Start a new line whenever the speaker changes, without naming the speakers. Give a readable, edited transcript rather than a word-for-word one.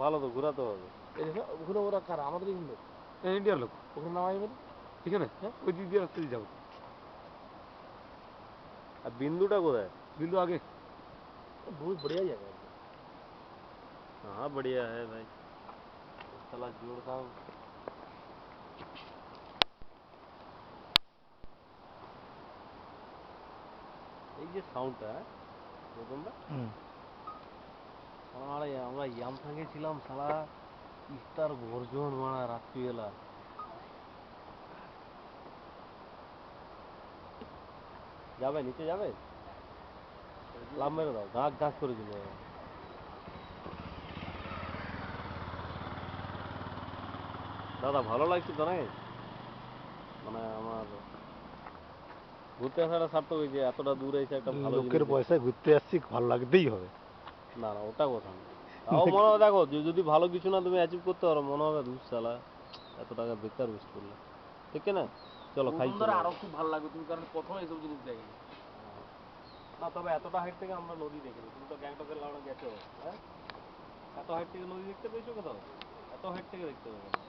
ভালো তো, ঘোরাতে হবে।
এই দেখো ওখানে ওরা কারা? আমাদের ইন্ডিয়ান।
ইন্ডিয়ার লোক
ওখানে নামাই বলে
এখানে,
হ্যাঁ
ওই দিক দিয়ে রাস্তা দিয়ে যাবো।
আর বিন্দুটা কোথায়?
बिंदु आगे।
बहुत बढ़िया जगह है।
हाँ बढ़िया है भाई, चला जोड़ता हूँ। এই যে সাউন্ডটা প্রথমটা আরে আমরা ইয়ামথাংয়ে ছিলাম শালা, ইস্টার গর্জন মারা রাত্রিবেলা। যাবে নিচে যাবে, লাভ মেরে দাও, গাছ গাছ করে দিল। দাদা ভালো লাগছে তো নাকি? মানে আমার ঘুরতে আসাটা সার্থক হয়েছে, এতটা দূরে এসে একটা ভালো
লোকের
জিনিস।
পয়সায় ঘুরতে আসছি, ভালো লাগতেই হবে।
না না ওটা কথা না, তাও মনে হয় দেখো যদি ভালো কিছু না তুমি অ্যাচিভ করতে পারো, মনে হবে রুশ চালা এত টাকা বেকার ওয়েস্ট করলে, ঠিক না? চলো খাই চলো।
আরো খুব ভালো লাগবে তুমি, কারণ প্রথমে এইসব জিনিস দেখেনি।
না তবে এতটা হাইট থেকে আমরা নদী দেখিনি, তুমি তো গ্যাংটকের লাউনে গেছো, হ্যাঁ? এত হাইট থেকে নদী দেখতে পেয়েছো কোথাও? এত হাইট থেকে দেখতে পাবে না।